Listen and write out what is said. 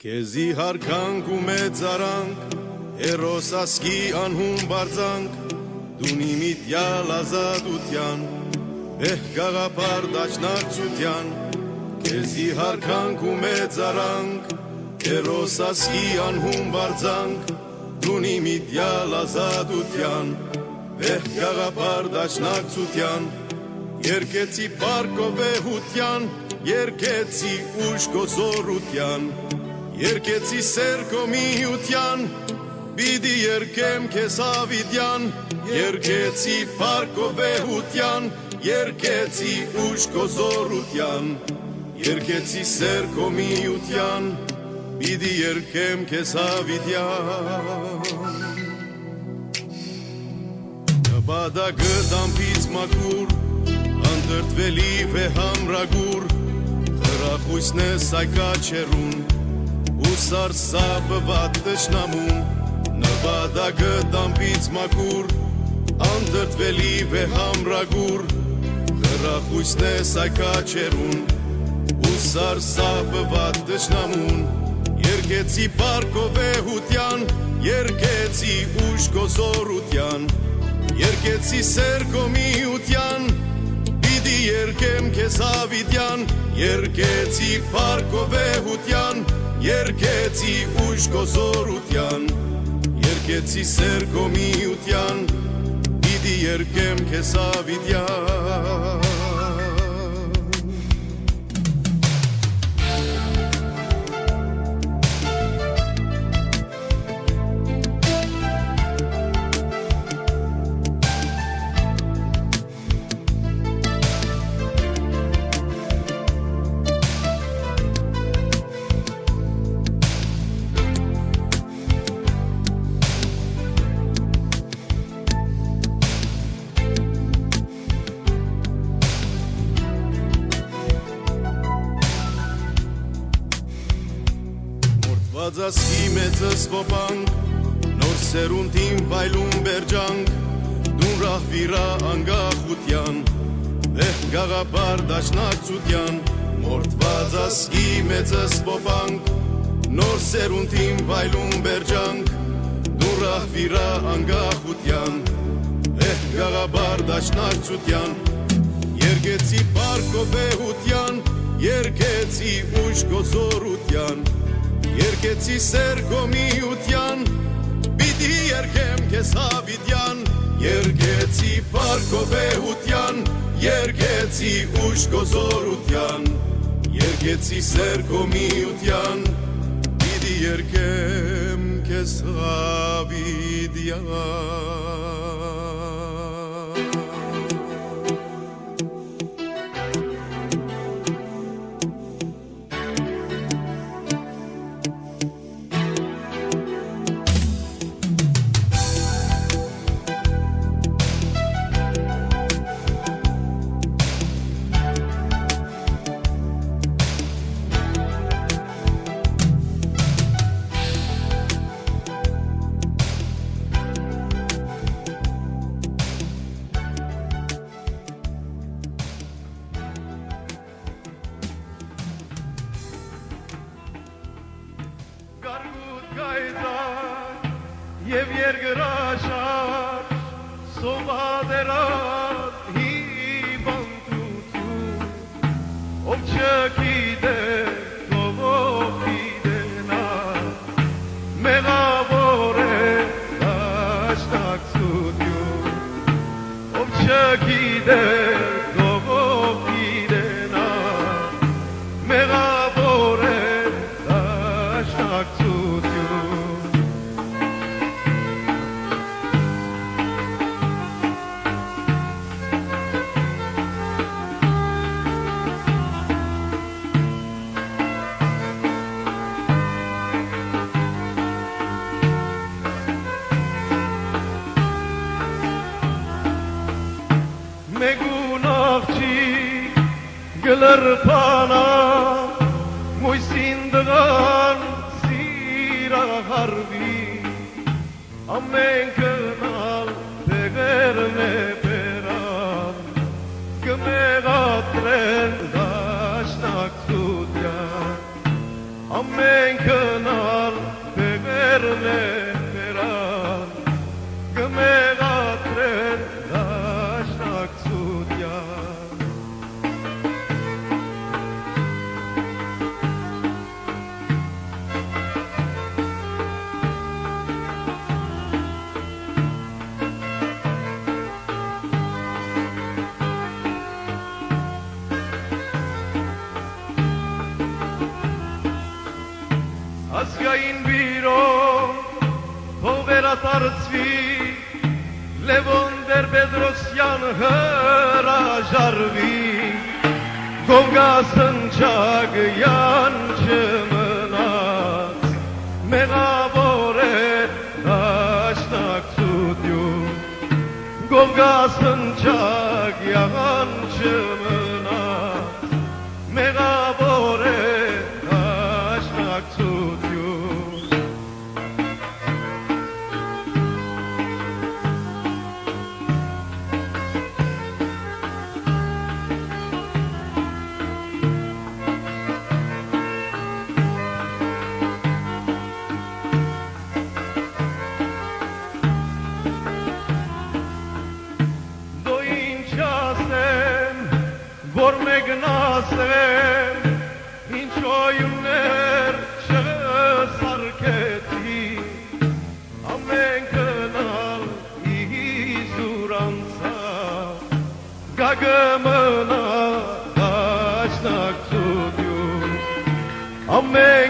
Քեզի հարկանք ու մեծարանք, հերոս ասկի անհուն բարձանք, դունի միտյալ ազատության, վեհ գաղապար դաշնակցության, քեզի հարկանք ու մեծարանք, հերոս ասկի անհուն բարձանք, դունի միտյալ ազատության, վեհ գաղապար դաշնակցության, երկեցի պարկով վեհության, երկեցի ուժ գոզորության, երկեցի սերկո միության, բիդի երկեմ քեզ ավիդյան, երկեցի պարկո վեհության, երկեցի ուժ գոզորության, երկեցի սերկո միության, բիդի երկեմ քեզ ավիդյան։ Նպատակը դամբից մաքուր, անդրդվելի վեհամրագուր, խրախույսն է սայքաչերուն, ու սարսափված տշնամուն, նպատակը դամբից մաքուր, անդրդվելի վեհամրագուր, խրախույսն է սայքաչերուն, ու սարսափված տշնամուն, երկեցի պարկո վեհության, երկեցի ուժ գոզորության, երկեցի սերկո միության, պիտի երկեմ քեզ ավիդյան, երկեցի պարկո վեհության, երկեցի ուժ գոզորության, երկեցի սերկո միության, պիտի երկեմ քեզ ավիդյան։ Ազասի մեծս ոպանք, նոր սերունդին վայլում բերջանք, դուն ռահվիրա անգախության, վեհ գաղապար դաշնակցության, մորդված ասկի մեծս ոպանք, նոր սերունդին վայլում բերջանք, դուն ռահվիրա անգախության, վեհ գաղապար դաշնակցության, երկեցի պարկո վեհության, երկեցի ուժ գոզորության, երկեցի սերկո միության, պիտի երկեմ քեզ ավիդյան, երկեցի պարկո վեհության, երկեցի ուժ գոզորության, երկեցի սերկո միության, պիտի երկեմ քեզ ավիդյան։ Եվ երգրաշար սովադերատ հիվանդություն, ով չգիտե ով գիտենա, մեղավոր է դաշնակցություն, ով չգիտե ով գիտենա, մեղավոր է դաշնակցություն։ Մեգուն աղջիկ գլրպանա, մույսին դղան սիրահարվի, ամեն կնալ տեղեր մե բերան, կմեղատրեն դաշնակցության, ամեն կնալ բարձվի Լևոն Տեր-Պետրոսյան հրաժարվի Գովգասնչագյան չմնաց մեղավոր է դաշնակցություն Գովգասնչագյան չմնաց մեղավոր է դաշնակցություն Որ մեկնասեմ, ինչ օյուններ չսարկեցի, ամեն կնալ իզուր անցավ, գագմնա դաշնակցություն, ամեն